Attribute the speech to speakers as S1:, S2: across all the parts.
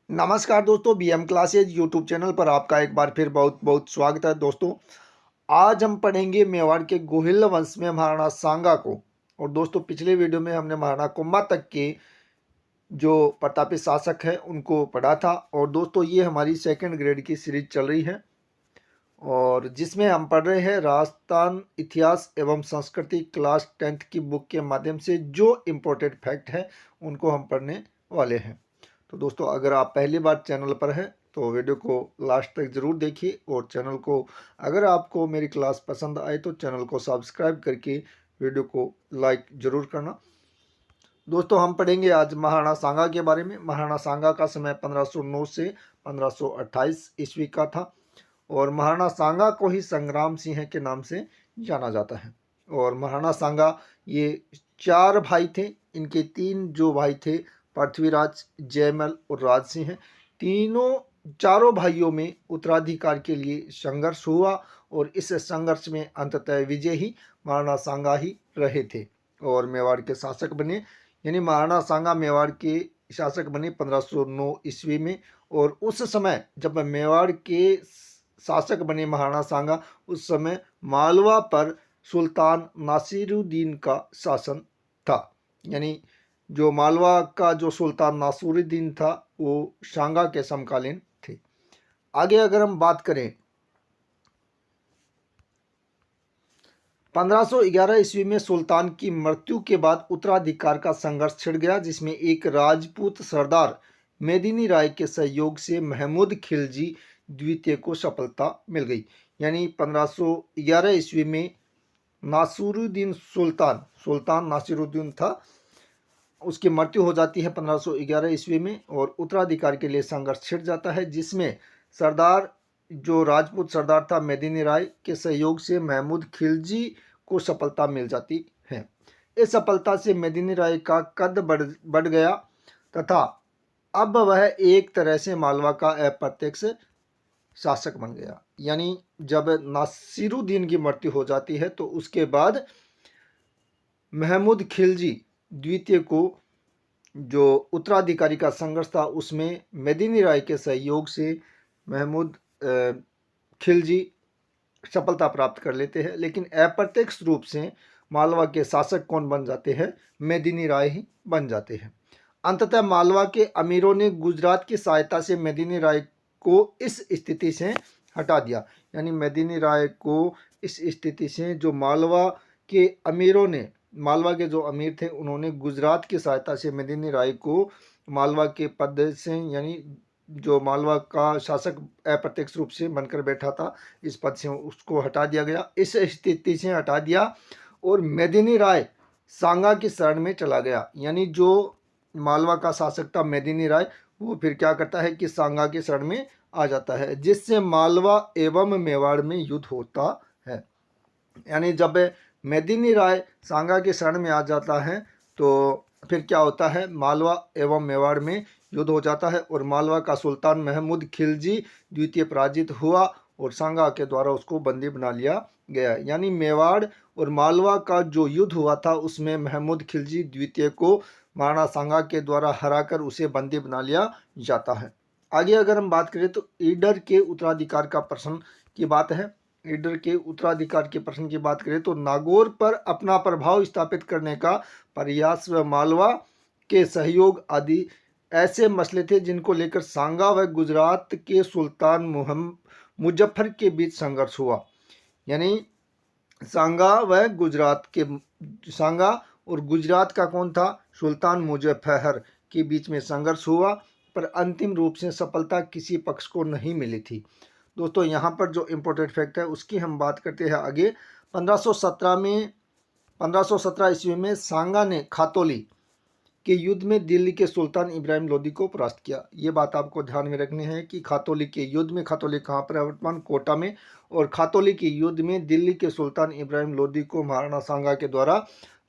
S1: नमस्कार दोस्तों, BM classes YouTube channel पर आपका एक बार फिर बहुत बहुत स्वागत है। दोस्तों, आज हम पढ़ेंगे मेवाड़ के गोहिल वंश में महाराणा सांगा को। और दोस्तों, पिछले वीडियो में हमने महाराणा कुंभा तक के जो प्रतापी शासक है उनको पढ़ा था। और दोस्तों, ये हमारी सेकंड ग्रेड की सीरीज चल रही है और जिसमें हम पढ़ रहे हैं राजस्थान इतिहास एवं संस्कृति क्लास 10th की बुक के माध्यम से जो इम्पोर्टेंट फैक्ट है उनको हम पढ़ने वाले हैं। तो दोस्तों, अगर आप पहली बार चैनल पर हैं तो वीडियो को लास्ट तक ज़रूर देखिए और चैनल को, अगर आपको मेरी क्लास पसंद आए तो चैनल को सब्सक्राइब करके वीडियो को लाइक ज़रूर करना। दोस्तों, हम पढ़ेंगे आज महाराणा सांगा के बारे में। महाराणा सांगा का समय 1509 से 1528 ईस्वी का था और महाराणा सांगा को ही संग्राम सिंह के नाम से जाना जाता है। और महाराणा सांगा ये 4 भाई थे। इनके 3 जो भाई थे, पृथ्वीराज, जयमल और राज सिंह, चारों भाइयों में उत्तराधिकार के लिए संघर्ष हुआ और इस संघर्ष में अंततः विजय ही महाराणा सांगा ही रहे थे और मेवाड़ के शासक बने। यानी महाराणा सांगा मेवाड़ के शासक बने 1509 ईस्वी में। और उस समय जब मेवाड़ के शासक बने महाराणा सांगा, उस समय मालवा पर सुल्तान नासिरुद्दीन का शासन था। यानी जो मालवा का जो सुल्तान नासिरुद्दीन था वो सांगा के समकालीन थे। आगे अगर हम बात करें, 1511 ईस्वी में सुल्तान की मृत्यु के बाद उत्तराधिकार का संघर्ष छिड़ गया, जिसमें एक राजपूत सरदार मेदिनी राय के सहयोग से महमूद खिलजी द्वितीय को सफलता मिल गई। यानी 1511 ईस्वी में नासिरुद्दीन सुल्तान नासिरुद्दीन था, उसकी मृत्यु हो जाती है 1511 ईस्वी में और उत्तराधिकार के लिए संघर्ष छिड़ जाता है, जिसमें जो राजपूत सरदार था मेदिनी राय के सहयोग से महमूद खिलजी को सफलता मिल जाती है। इस सफलता से मेदिनी राय का कद बढ़ गया तथा अब वह एक तरह से मालवा का अप्रत्यक्ष शासक बन गया। यानी जब नासिरुद्दीन की मृत्यु हो जाती है तो उसके बाद महमूद खिलजी द्वितीय को जो उत्तराधिकारी का संघर्ष था उसमें मेदिनी राय के सहयोग से महमूद खिलजी सफलता प्राप्त कर लेते हैं, लेकिन अप्रत्यक्ष रूप से मालवा के शासक कौन बन जाते हैं? मेदिनी राय ही बन जाते हैं। अंततः मालवा के अमीरों ने गुजरात की सहायता से मेदिनी राय को इस स्थिति से हटा दिया। यानी मेदिनी राय को इस स्थिति से जो मालवा के अमीरों ने, मालवा के जो अमीर थे, उन्होंने गुजरात की सहायता से मेदिनी राय को मालवा के पद से, यानी जो मालवा का शासक अप्रत्यक्ष रूप से बनकर बैठा था, इस पद से उसको हटा दिया गया, इस स्थिति से हटा दिया और मेदिनी राय सांगा की शरण में चला गया। यानी जो मालवा का शासक था मेदिनी राय, वो फिर क्या करता है कि सांगा की शरण में आ जाता है, जिससे मालवा एवं मेवाड़ में युद्ध होता है। यानी जब मेदिनी राय सांगा की शरण में आ जाता है तो फिर क्या होता है, मालवा एवं मेवाड़ में युद्ध हो जाता है और मालवा का सुल्तान महमूद खिलजी द्वितीय पराजित हुआ और सांगा के द्वारा उसको बंदी बना लिया गया। यानी मेवाड़ और मालवा का जो युद्ध हुआ था उसमें महमूद खिलजी द्वितीय को महाराणा सांगा के द्वारा हराकर उसे बंदी बना लिया जाता है। आगे अगर हम बात करें तो ईडर के उत्तराधिकार का प्रश्न की बात है। ईडर के उत्तराधिकार के प्रश्न की बात करें तो नागौर पर अपना प्रभाव स्थापित करने का प्रयास व मालवा के सहयोग आदि ऐसे मसले थे जिनको लेकर सांगा व गुजरात के सुल्तान मुजफ्फर के बीच संघर्ष हुआ। यानी सांगा और गुजरात का कौन था? सुल्तान मुजफ्फर के बीच में संघर्ष हुआ, पर अंतिम रूप से सफलता किसी पक्ष को नहीं मिली थी। दोस्तों, यहाँ पर जो इम्पोर्टेंट फैक्ट है उसकी हम बात करते हैं आगे। 1517 ईस्वी में सांगा ने खातौली के युद्ध में दिल्ली के सुल्तान इब्राहिम लोदी को परास्त किया। ये बात आपको ध्यान में रखनी है कि खातौली के युद्ध में, खातौली कहाँ पर है वर्तमान? कोटा में। और खातौली के युद्ध में दिल्ली के सुल्तान इब्राहिम लोदी को महाराणा सांगा के द्वारा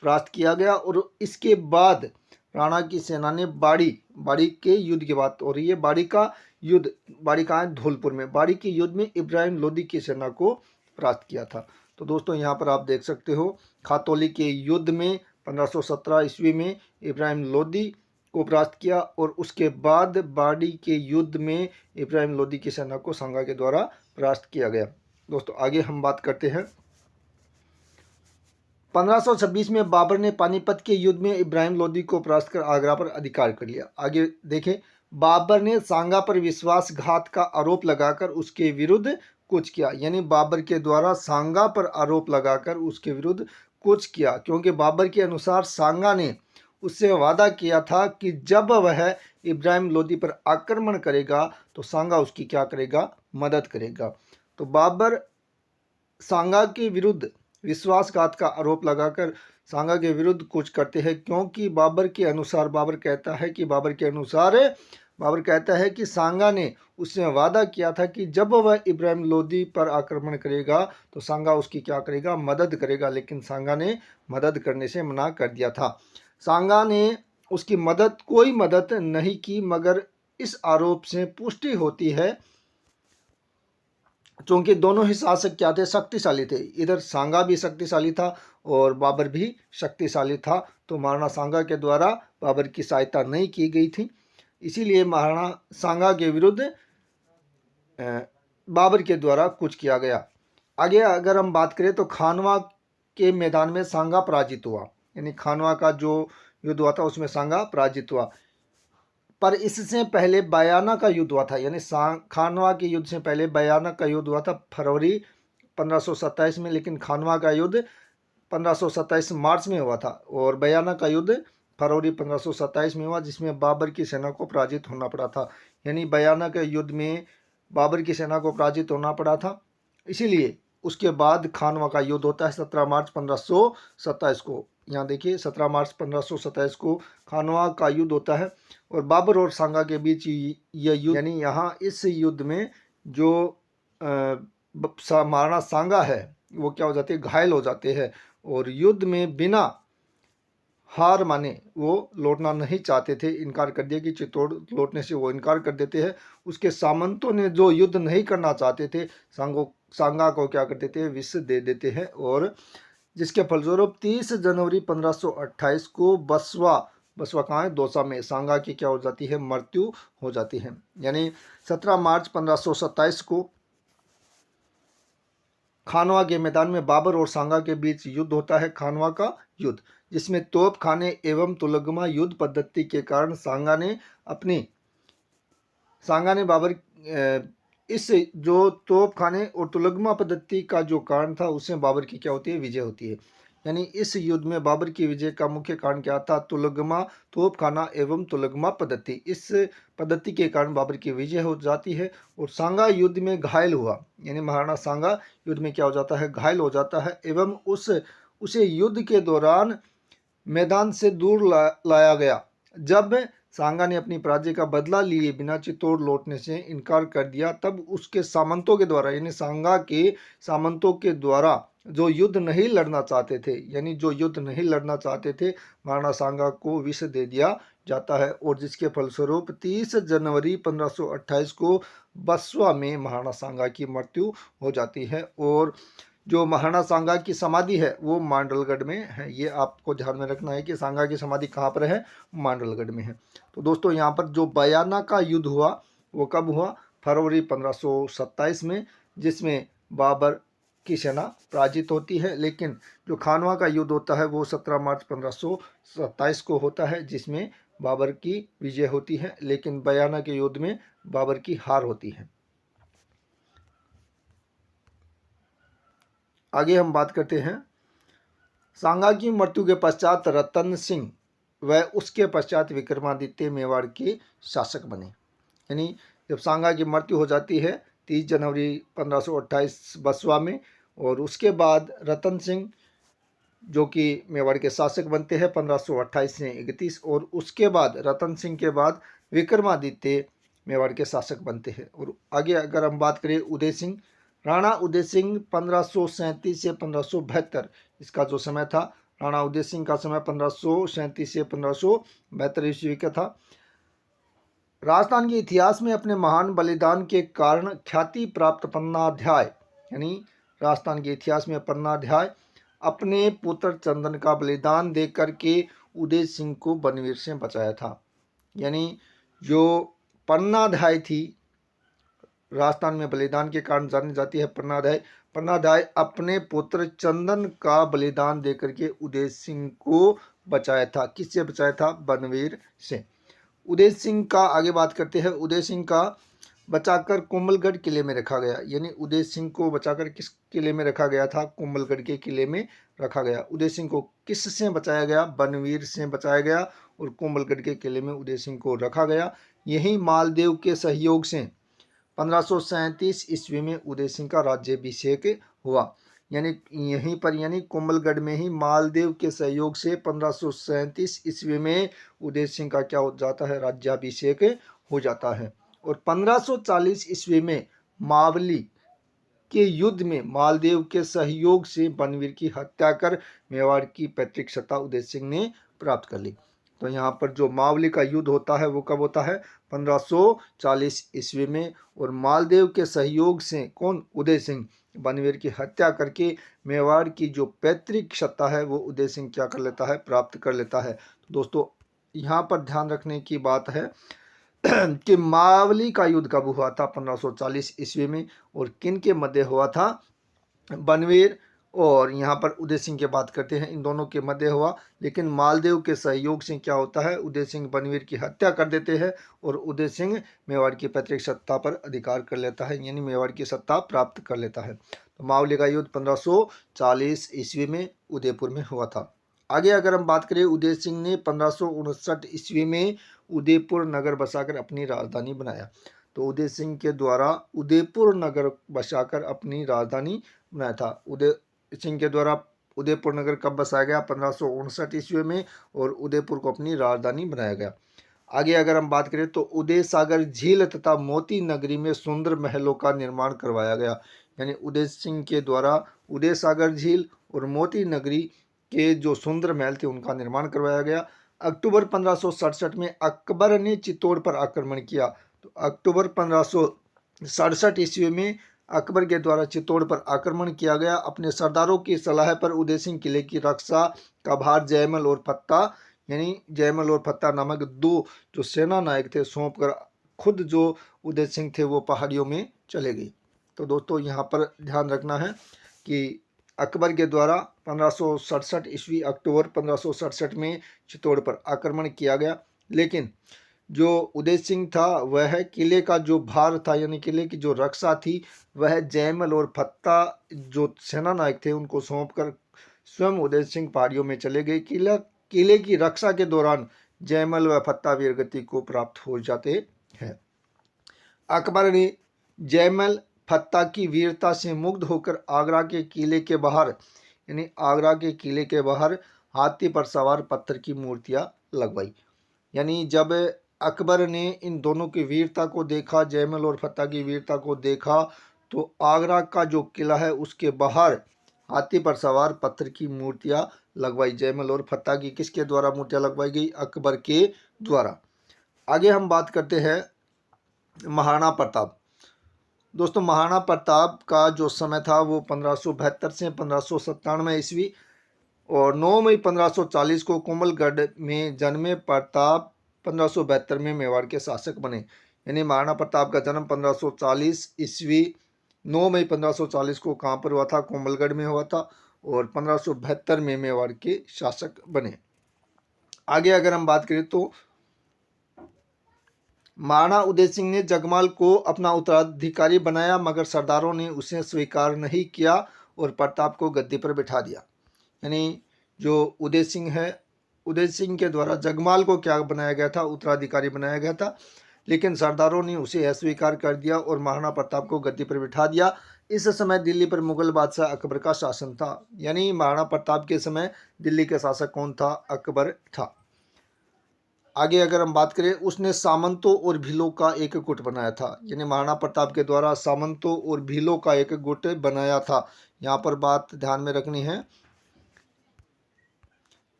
S1: परास्त किया गया। और इसके बाद राणा की सेना ने बाड़ी के युद्ध की बात हो रही है, बाड़ी का युद्ध, बाड़ी कहाँ है? धौलपुर में। बाड़ी के युद्ध में इब्राहिम लोदी की सेना को परास्त किया था। तो दोस्तों, यहाँ पर आप देख सकते हो खातौली के युद्ध में 1517 ईस्वी में इब्राहिम लोदी को परास्त किया और उसके बाद बाड़ी के युद्ध में इब्राहिम लोदी की सेना को सांगा के द्वारा परास्त किया गया। दोस्तों आगे हम बात करते हैं। 1526 में बाबर ने पानीपत के युद्ध में इब्राहिम लोदी को परास्त कर आगरा पर अधिकार कर लिया। आगे देखें, बाबर ने सांगा पर विश्वासघात का आरोप लगाकर उसके विरुद्ध कुछ किया, यानी बाबर के द्वारा सांगा पर आरोप लगाकर उसके विरुद्ध कुछ किया, क्योंकि बाबर के अनुसार सांगा ने उससे वादा किया था कि जब वह इब्राहिम लोदी पर आक्रमण करेगा तो सांगा उसकी क्या करेगा, मदद करेगा। तो बाबर सांगा के विरुद्ध विश्वासघात का आरोप लगाकर सांगा के विरुद्ध कुछ करते हैं, क्योंकि बाबर कहता है कि सांगा ने उससे वादा किया था कि जब वह इब्राहिम लोदी पर आक्रमण करेगा तो सांगा उसकी क्या करेगा, मदद करेगा, लेकिन सांगा ने मदद करने से मना कर दिया था। सांगा ने उसकी कोई मदद नहीं की, मगर इस आरोप से पुष्टि होती है क्योंकि दोनों ही शासक क्या थे, शक्तिशाली थे। इधर सांगा भी शक्तिशाली था और बाबर भी शक्तिशाली था, तो महाराणा सांगा के द्वारा बाबर की सहायता नहीं की गई थी, इसीलिए महाराणा सांगा के विरुद्ध बाबर के द्वारा कुछ किया गया। आगे अगर हम बात करें तो खानवा के मैदान में सांगा पराजित हुआ, यानी खानवा का जो युद्ध हुआ था उसमें सांगा पराजित हुआ। पर इससे पहले बयाना का युद्ध हुआ था, यानी खानवा के युद्ध से पहले बयाना का युद्ध हुआ था फरवरी 1527 में, लेकिन खानवा का युद्ध 1527 मार्च में हुआ था और बयाना का युद्ध फरवरी 1527 में हुआ, जिसमें बाबर की सेना को पराजित होना पड़ा था। यानी बयाना के युद्ध में बाबर की सेना को पराजित होना पड़ा था, इसीलिए उसके बाद खानवा का युद्ध होता है 17 मार्च 1527 को। यहाँ देखिए 17 मार्च 1527 को खानवा का युद्ध होता है और बाबर और सांगा के बीच यह युद्ध, यानी यहाँ इस युद्ध में जो महाराणा सांगा है वो क्या हो जाते हैं, घायल हो जाते हैं और युद्ध में बिना हार माने वो लौटना नहीं चाहते थे, इनकार कर दिया कि चित्तौड़ लौटने से वो इनकार कर देते हैं। उसके सामंतों ने जो युद्ध नहीं करना चाहते थे सांगा को क्या कर देते हैं, विष दे देते हैं और जिसके फलस्वरूप 30 जनवरी 1528 को बसवा कहाँ है, दौसा में सांगा की क्या हो जाती है, मृत्यु हो जाती है। यानी 17 मार्च 1527 को खानवा के मैदान में बाबर और सांगा के बीच युद्ध होता है, खानवा का युद्ध, जिसमें तोप खाने एवं तुलगमा युद्ध पद्धति के कारण सांगा ने बाबर इस जो तोप खाने और तुलगमा पद्धति का जो कारण था उसमें बाबर की क्या होती है, विजय होती है। यानी इस युद्ध में बाबर की विजय का मुख्य कारण क्या था, तुलगमा, तोप खाना एवं तुलगमा पद्धति। इस पद्धति के कारण बाबर की विजय हो जाती है और सांगा युद्ध में घायल हुआ, यानी महाराणा सांगा युद्ध में क्या हो जाता है, घायल हो जाता है एवं उसे युद्ध के दौरान मैदान से दूर लाया गया। जब सांगा ने अपनी पराजय का बदला लिए बिना चित्तौड़ लौटने से इनकार कर दिया, तब उसके सामंतों के द्वारा, यानी सांगा के सामंतों के द्वारा जो युद्ध नहीं लड़ना चाहते थे, महाराणा सांगा को विष दे दिया जाता है और जिसके फलस्वरूप 30 जनवरी 1528 को बसवा में महाराणा सांगा की मृत्यु हो जाती है और जो महाराणा सांगा की समाधि है वो मांडलगढ़ में है। ये आपको ध्यान में रखना है कि सांगा की समाधि कहाँ पर है, मांडलगढ़ में है। तो दोस्तों यहाँ पर जो बयाना का युद्ध हुआ वो कब हुआ, फरवरी 1527 में, जिसमें बाबर की सेना पराजित होती है, लेकिन जो खानवा का युद्ध होता है वो 17 मार्च 1527 को होता है, जिसमें बाबर की विजय होती है, लेकिन बयाना के युद्ध में बाबर की हार होती है। आगे हम बात करते हैं, सांगा की मृत्यु के पश्चात रतन सिंह व उसके पश्चात विक्रमादित्य मेवाड़ के शासक बने। यानी जब सांगा की मृत्यु हो जाती है 30 जनवरी 1528 बसवा में और उसके बाद रतन सिंह जो कि मेवाड़ के शासक बनते हैं 1528 से 31 और उसके बाद रतन सिंह के बाद विक्रमादित्य मेवाड़ के शासक बनते हैं। और आगे अगर हम बात करें उदय सिंह, राणा उदय सिंह 1537 से 1572 इसका जो समय था, राणा उदय सिंह का समय 1537 से 1572 ईस्वी का था। राजस्थान के इतिहास में अपने महान बलिदान के कारण ख्याति प्राप्त पन्नाध्याय, यानी राजस्थान के इतिहास में पन्नाध्याय अपने पुत्र चंदन का बलिदान देकर के उदय सिंह को बनवीर से बचाया था। यानी जो पन्नाधाय थी, राजस्थान में बलिदान के कारण जानी जाती है पन्नाधाय। पन्नाधाय अपने पुत्र चंदन का बलिदान देकर के उदय सिंह को बचाया था। किससे बचाया था? बनवीर से। उदय सिंह का आगे बात करते हैं। उदय सिंह का बचाकर कोमलगढ़ किले में रखा गया। यानी उदय सिंह को बचाकर किस किले में रखा गया था? कोमलगढ़ के किले में रखा गया। उदय सिंह को किससे बचाया गया? बनवीर से बचाया गया और कोमलगढ़ के किले में उदय सिंह को रखा गया। यही मालदेव के सहयोग से 1537 ईस्वी में उदय सिंह का राज्याभिषेक हुआ। यानी यहीं पर, यानी कोमलगढ़ में ही मालदेव के सहयोग से 1537 ईस्वी में उदय सिंह का क्या हो जाता है? राज्याभिषेक हो जाता है। और 1540 ईस्वी में मावली के युद्ध में मालदेव के सहयोग से बनवीर की हत्या कर मेवाड़ की पैतृक सत्ता उदय सिंह ने प्राप्त कर ली। तो यहाँ पर जो मावली का युद्ध होता है वो कब होता है? 1540 ईस्वी में। और मालदेव के सहयोग से कौन? उदय सिंह बनवीर की हत्या करके मेवाड़ की जो पैतृक सत्ता है वो उदय सिंह क्या कर लेता है? प्राप्त कर लेता है। तो दोस्तों यहाँ पर ध्यान रखने की बात है कि मावली का युद्ध कब हुआ था? 1540 ईस्वी में। और किन के मध्य हुआ था? बनवीर और यहाँ पर उदय सिंह की बात करते हैं, इन दोनों के मध्य हुआ। लेकिन मालदेव के सहयोग से क्या होता है? उदय सिंह बनवीर की हत्या कर देते हैं और उदय सिंह मेवाड़ की पैतृक सत्ता पर अधिकार कर लेता है, यानी मेवाड़ की सत्ता प्राप्त कर लेता है। तो मावली का युद्ध 1540 ईस्वी में उदयपुर में हुआ था। आगे अगर हम बात करें, उदय सिंह ने 1559 ईस्वी में उदयपुर नगर बसाकर अपनी राजधानी बनाया। तो उदय सिंह के द्वारा उदयपुर नगर बसाकर अपनी राजधानी बनाया था। उदय सिंह के द्वारा उदयपुर नगर कब बसाया गया? 1559 ईस्वी में। और उदयपुर को अपनी राजधानी बनाया गया। आगे अगर हम बात करें तो उदय सागर झील तथा मोती नगरी में सुंदर महलों का निर्माण करवाया गया। यानी उदय सिंह के द्वारा उदय सागर झील और मोती नगरी के जो सुंदर महल थे उनका निर्माण करवाया गया। अक्टूबर 1567 में अकबर ने चित्तौड़ पर आक्रमण किया। तो अक्टूबर 1567 ईस्वी में अकबर के द्वारा चित्तौड़ पर आक्रमण किया गया। अपने सरदारों की सलाह पर उदय सिंह किले की रक्षा का भार जयमल और फत्ता, यानी जयमल और फत्ता नामक दो जो सेना नायक थे, सौंप कर खुद जो उदय सिंह थे वो पहाड़ियों में चले गए। तो दोस्तों यहाँ पर ध्यान रखना है कि अकबर के द्वारा 1567 ईस्वी अक्टूबर 1567 में चित्तौड़ पर आक्रमण किया गया। लेकिन जो उदय सिंह था वह किले का जो भार था, यानी किले की जो रक्षा थी, वह जयमल और फत्ता जो सेना नायक थे उनको सौंप कर स्वयं उदय सिंह पहाड़ियों में चले गए। किले की रक्षा के दौरान जयमल व फत्ता वीरगति को प्राप्त हो जाते हैं। अकबर ने जयमल फत्ता की वीरता से मुग्ध होकर आगरा के किले के बाहर, यानी आगरा के किले के बाहर हाथी पर सवार पत्थर की मूर्तियां लगवाई। यानी जब अकबर ने इन दोनों की वीरता को देखा, जयमल और फत्ता की वीरता को देखा, तो आगरा का जो किला है उसके बाहर हाथी पर सवार पत्थर की मूर्तियां लगवाई। जयमल और फत्ता की किसके द्वारा मूर्तियां लगवाई गई? अकबर के द्वारा। आगे हम बात करते हैं महाराणा प्रताप। दोस्तों महाराणा प्रताप का जो समय था वो 1572 से 1597 ईस्वी और 9 मई 1540 को कोमलगढ़ में जन्मे प्रताप 1572 में मेवाड़ के शासक बने। यानी महाराणा प्रताप का जन्म 1540 ईस्वी 9 मई 1540 को कहाँ पर हुआ था? कोमलगढ़ में हुआ था और 1572 में मेवाड़ के शासक बने। आगे अगर हम बात करें तो महाराणा उदय सिंह ने जगमाल को अपना उत्तराधिकारी बनाया, मगर सरदारों ने उसे स्वीकार नहीं किया और प्रताप को गद्दी पर बिठा दिया। यानी जो उदय सिंह है, उदय सिंह के द्वारा जगमाल को क्या बनाया गया था? उत्तराधिकारी बनाया गया था, लेकिन सरदारों ने उसे अस्वीकार कर दिया और महाराणा प्रताप को गद्दी पर बिठा दिया। इस समय दिल्ली पर मुगल बादशाह अकबर का शासन था। यानी महाराणा प्रताप के समय दिल्ली के शासक कौन था? अकबर था। आगे अगर हम बात करें, उसने सामंतों और भीलों का एक गुट बनाया था। यानी महाराणा प्रताप के द्वारा सामंतों और भीलों का एक गुट बनाया था। यहाँ पर बात ध्यान में रखनी है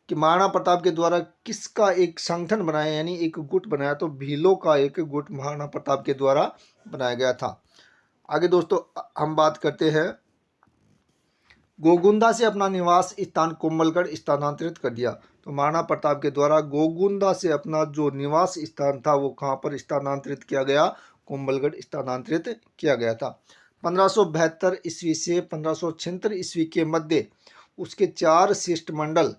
S1: कि महाराणा प्रताप के द्वारा किसका एक संगठन बनाया, यानी एक गुट बनाया, तो भीलों का एक गुट महाराणा प्रताप के द्वारा बनाया गया था। आगे दोस्तों हम बात करते हैं गोगुंदा से अपना निवास स्थान कोमलगढ़ स्थानांतरित कर दिया। तो महाराणा प्रताप के द्वारा गोगुंदा से अपना जो निवास स्थान था वो कहाँ पर स्थानांतरित किया गया? कोमलगढ़ स्थानांतरित किया गया था। 1572 ईस्वी से 1576 ईस्वी के मध्य उसके 4 शिष्टमंडल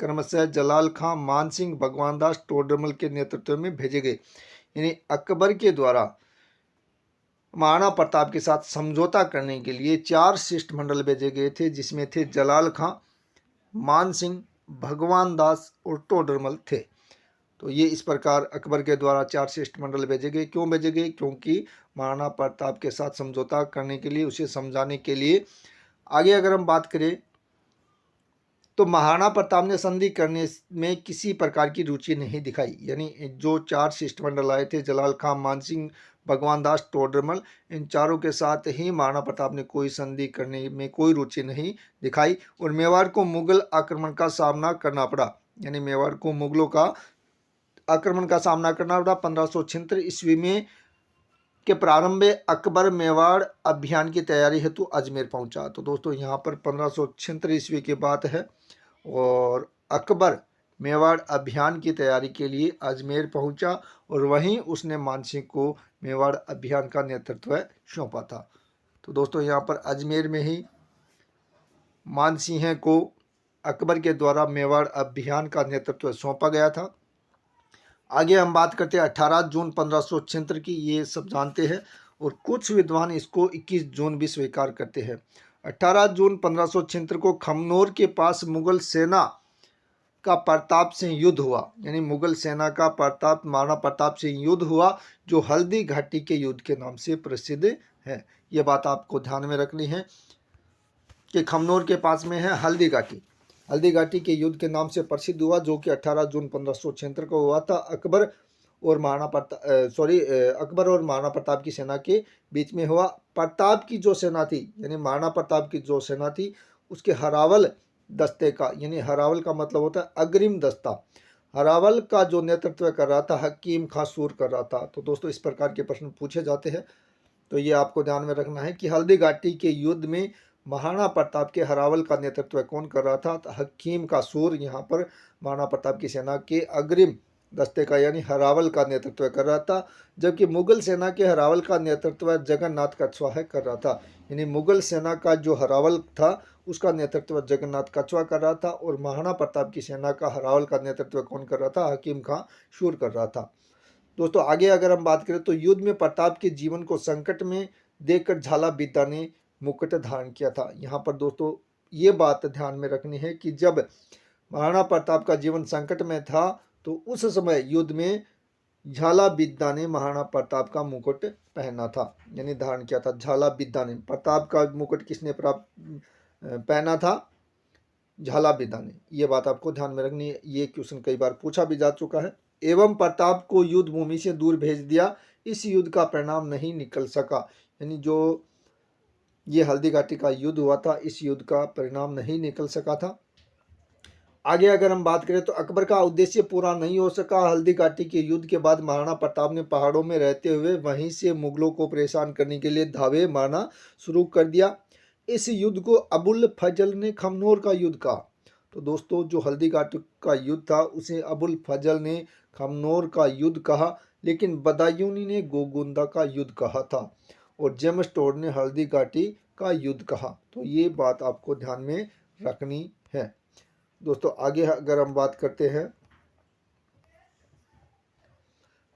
S1: क्रमशः जलाल खां, मान सिंह, भगवान दास टोडरमल के नेतृत्व में भेजे गए। यानी अकबर के द्वारा महाराणा प्रताप के साथ समझौता करने के लिए 4 शिष्टमंडल भेजे गए थे, जिसमें थे जलाल खां, मान सिंह, भगवान दास और टोडरमल थे। तो ये इस प्रकार अकबर के द्वारा 4 शिष्टमंडल भेजे गए। क्यों भेजे गए? क्योंकि महाराणा प्रताप के साथ समझौता करने के लिए, उसे समझाने के लिए। आगे अगर हम बात करें तो महाराणा प्रताप ने संधि करने में किसी प्रकार की रुचि नहीं दिखाई। यानी जो 4 शिष्टमंडल आए थे, जलाल खां, मान सिंह, भगवान दास टोडरमल, इन चारों के साथ ही महाराणा प्रताप ने कोई संधि करने में कोई रुचि नहीं दिखाई और मेवाड़ को मुगल आक्रमण का सामना करना पड़ा। यानी मेवाड़ को मुगलों का आक्रमण का सामना करना पड़ा। 1576 ईस्वी में के प्रारंभ में अकबर मेवाड़ अभियान की तैयारी हेतु अजमेर पहुंचा। तो दोस्तों यहाँ पर 1576 ईस्वी की बात है और अकबर मेवाड़ अभियान की तैयारी के लिए अजमेर पहुंचा और वहीं उसने मानसिंह को मेवाड़ अभियान का नेतृत्व सौंपा था। तो दोस्तों यहाँ पर अजमेर में ही मानसिंह को अकबर के द्वारा मेवाड़ अभियान का नेतृत्व सौंपा गया था। आगे हम बात करते हैं 18 जून 1576 की, ये सब जानते हैं और कुछ विद्वान इसको 21 जून भी स्वीकार करते हैं। 18 जून 1576 को खमनोर के पास मुगल सेना का प्रताप से युद्ध हुआ। यानी मुगल सेना का महाराणा प्रताप से युद्ध हुआ, जो हल्दी घाटी के युद्ध के नाम से प्रसिद्ध है। ये बात आपको ध्यान में रखनी है कि खमनोर के पास में है हल्दी घाटी। हल्दी घाटी के युद्ध के नाम से प्रसिद्ध हुआ, जो कि 18 जून 1576 को हुआ था। अकबर और महाराणा प्रताप की सेना के बीच में हुआ। प्रताप की जो सेना थी, यानी महाराणा प्रताप की जो सेना थी, उसके हरावल दस्ते का, यानी हरावल का मतलब होता है अग्रिम दस्ता, हरावल का जो नेतृत्व कर रहा था हकीम खां सूर कर रहा था। तो दोस्तों इस प्रकार के प्रश्न पूछे जाते हैं, तो ये आपको ध्यान में रखना है कि हल्दी घाटी के युद्ध में महाराणा प्रताप के हरावल का नेतृत्व कौन कर रहा था? तो हकीम का सूर यहाँ पर महाराणा प्रताप की सेना के अग्रिम दस्ते का, यानी हरावल का नेतृत्व कर रहा था, जबकि मुगल सेना के हरावल का नेतृत्व जगन्नाथ कछवाहा कर रहा था। यानी मुगल सेना का जो हरावल था उसका नेतृत्व जगन्नाथ कछवाहा कर रहा था और महाराणा प्रताप की सेना का हरावल का नेतृत्व कौन कर रहा था? हकीम खां सूर कर रहा था। दोस्तों आगे अगर हम बात करें तो युद्ध में प्रताप के जीवन को संकट में देखकर झाला विद्या ने मुकुट धारण किया था। यहाँ पर दोस्तों ये बात ध्यान में रखनी है कि जब महाराणा प्रताप का जीवन संकट में था तो उस समय युद्ध में झाला विद्या ने महाराणा प्रताप का मुकुट पहना था, यानी धारण किया था। झाला विद्या ने, प्रताप का मुकुट किसने पहना था? झाला विद्या ने। ये बात आपको ध्यान में रखनी है, ये क्वेश्चन कई बार पूछा भी जा चुका है। एवं प्रताप को युद्ध भूमि से दूर भेज दिया, इस युद्ध का परिणाम नहीं निकल सका। यानी जो ये हल्दी घाटी का युद्ध हुआ था, इस युद्ध का परिणाम नहीं निकल सका था। आगे अगर हम बात करें तो अकबर का उद्देश्य पूरा नहीं हो सका। हल्दी घाटी के युद्ध के बाद महाराणा प्रताप ने पहाड़ों में रहते हुए वहीं से मुगलों को परेशान करने के लिए धावे मारना शुरू कर दिया। इस युद्ध को अबुल फजल ने खमनोर का युद्ध कहा। तो दोस्तों जो हल्दी घाटी का युद्ध था उसे अबुल फजल ने खमनोर का युद्ध कहा, लेकिन बदायूनी ने गोगुंदा का युद्ध कहा था और जेम्स टोड ने हल्दी घाटी का युद्ध कहा। तो ये बात आपको ध्यान में रखनी है। दोस्तों आगे अगर हम बात करते हैं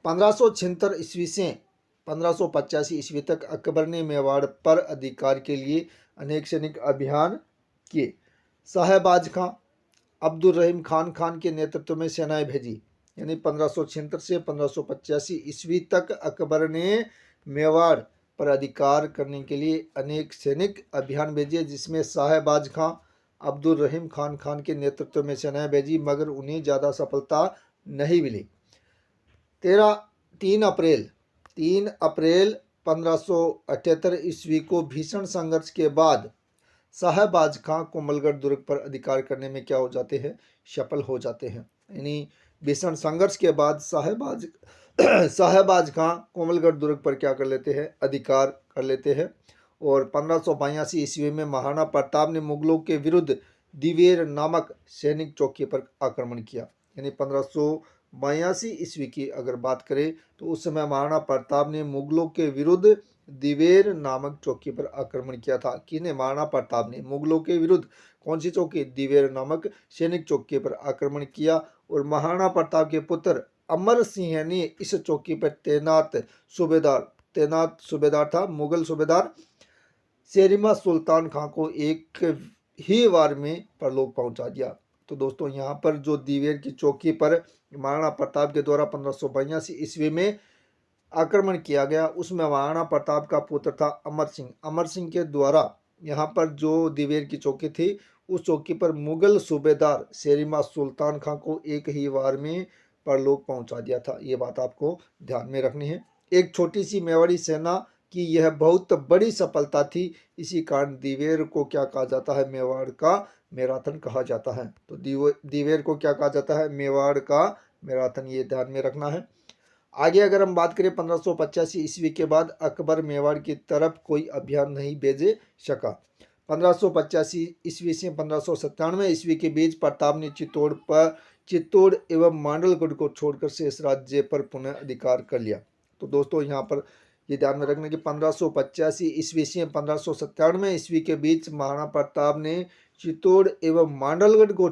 S1: 1576 ईस्वी से 1585 ईस्वी तक अकबर ने मेवाड़ पर अधिकार के लिए अनेक सैनिक अभियान किए। साहेबाज खां, अब्दुल रहीम खान के नेतृत्व में सेनाएं भेजी। यानी 1576 से 1585 ईस्वी तक अकबर ने मेवाड़ पर अधिकार करने के लिए अनेक सैनिक अभियान भेजे, जिसमें साहेबाज खां, अब्दुल रहीम खान के नेतृत्व में सेनाएं भेजी, मगर उन्हें ज़्यादा सफलता नहीं मिली। 3 अप्रैल 1578 ईस्वी को भीषण संघर्ष के बाद साहेबाज खां कोमलगढ़ दुर्ग पर अधिकार करने में क्या हो जाते हैं? सफल हो जाते हैं। यानी भीषण संघर्ष के बाद साहेबाज खां कोमलगढ़ दुर्ग पर क्या कर लेते हैं? अधिकार कर लेते हैं और 1582 ईस्वी में महाराणा प्रताप ने मुगलों के विरुद्ध दिवेर नामक सैनिक चौकी पर आक्रमण किया। यानी 1582 ईस्वी की अगर बात करें तो उस समय महाराणा प्रताप ने मुगलों के विरुद्ध दिवेर नामक चौकी पर आक्रमण किया था। किसने? महाराणा प्रताप ने मुगलों के विरुद्ध कौन सी चौकी? दिवेर नामक सैनिक चौकी पर आक्रमण किया। और महाराणा प्रताप के पुत्र अमर सिंह ने इस चौकी पर तैनात सूबेदार था मुगल सूबेदार शेरिमा सुल्तान खां को एक ही वार में परलोक पहुंचा दिया। तो दोस्तों यहाँ पर जो दिवेर की चौकी पर महाराणा प्रताप के द्वारा 1582 ईस्वी में आक्रमण किया गया, उसमें महाराणा प्रताप का पुत्र था अमर सिंह। अमर सिंह के द्वारा यहाँ पर जो दिवेर की चौकी थी उस चौकी पर मुगल सूबेदार शेरिमा सुल्तान खां को एक ही वार में परलोक पहुंचा दिया था। ये बात आपको ध्यान में रखनी है। एक छोटी सी मेवाड़ी सेना की यह बहुत बड़ी सफलता थी। इसी कारण दिवेर को क्या कहा जाता है? मेवाड़ का मैराथन कहा जाता है। तो दिवेर को क्या कहा जाता है? मेवाड़ का मैराथन, ये ध्यान में रखना है। आगे अगर हम बात करें 1585 ईस्वी के बाद अकबर मेवाड़ की तरफ कोई अभियान नहीं भेज सका। 1585 ईस्वी से 1597 ईस्वी के बीच प्रताप ने चित्तौड़ एवं मांडलगढ़ को छोड़कर शेष राज्य पर पुनः अधिकार कर लिया। तो दोस्तों यहाँ पर ये ध्यान में रखना कि 1585 ईस्वी से 1597 ईस्वी के बीच महाराणा प्रताप ने चित्तौड़ एवं मांडलगढ़ को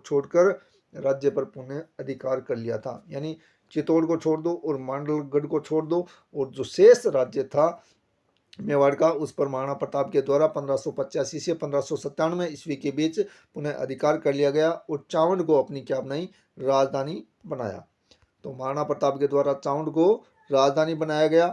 S1: छोड़कर राज्य पर पुनः अधिकार कर लिया था। यानी चित्तौड़ को छोड़ दो और मांडलगढ़ को छोड़ दो, और जो शेष राज्य था मेवाड़ का उस पर महाराणा प्रताप के द्वारा 1585 से 1597 ईस्वी के बीच पुनः अधिकार कर लिया गया और चावंड को अपनी क्या बनाई? राजधानी बनाया। तो महाराणा प्रताप के द्वारा चावंड को राजधानी बनाया गया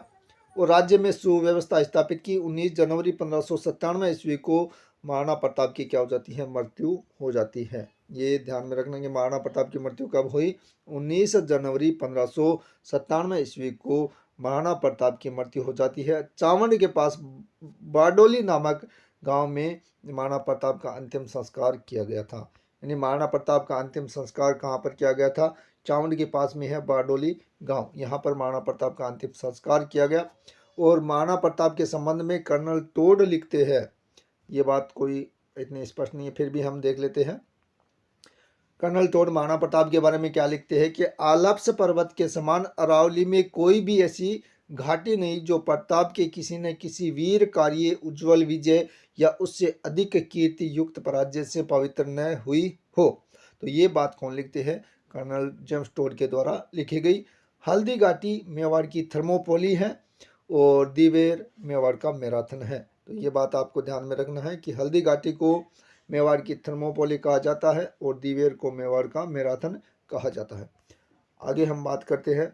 S1: और राज्य में सुव्यवस्था स्थापित की। 19 जनवरी 1597 ईस्वी को महाराणा प्रताप की क्या हो जाती है? मृत्यु हो जाती है। ये ध्यान में रखना कि महाराणा प्रताप की मृत्यु कब हुई? 19 जनवरी 1597 ईस्वी को महाराणा प्रताप की मृत्यु हो जाती है। चावंड के पास बारडोली नामक गांव में महाराणा प्रताप का अंतिम संस्कार किया गया था। यानी महाराणा प्रताप का अंतिम संस्कार कहाँ पर किया गया था? चावंड के पास में है बारडोली गांव, यहाँ पर महाराणा प्रताप का अंतिम संस्कार किया गया। और महाराणा प्रताप के संबंध में कर्नल टोड लिखते हैं, ये बात कोई इतनी स्पष्ट नहीं है फिर भी हम देख लेते हैं। कर्नल टोड महाराणा प्रताप के बारे में क्या लिखते हैं कि आलप्स पर्वत के समान अरावली में कोई भी ऐसी घाटी नहीं जो प्रताप के किसी न किसी वीर कार्य, उज्जवल विजय या उससे अधिक कीर्ति युक्त पराजय से पवित्र न हुई हो। तो ये बात कौन लिखते हैं? कर्नल जेम्स टोड के द्वारा लिखी गई। हल्दी घाटी मेवाड़ की थर्मोपोली है और दिवेर मेवाड़ का मैराथन है। तो ये बात आपको ध्यान में रखना है कि हल्दी घाटी को मेवाड़ की थर्मोपोली कहा जाता है और दिवेर को मेवाड़ का मैराथन कहा जाता है। आगे हम बात करते हैं।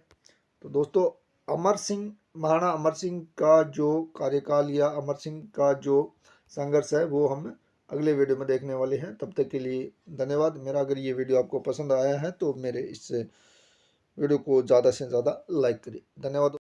S1: तो दोस्तों महाराणा अमर सिंह का जो कार्यकाल या अमर सिंह का जो संघर्ष है वो हम अगले वीडियो में देखने वाले हैं। तब तक के लिए धन्यवाद। मेरा अगर ये वीडियो आपको पसंद आया है तो मेरे इस वीडियो को ज़्यादा से ज़्यादा लाइक करिए। धन्यवाद।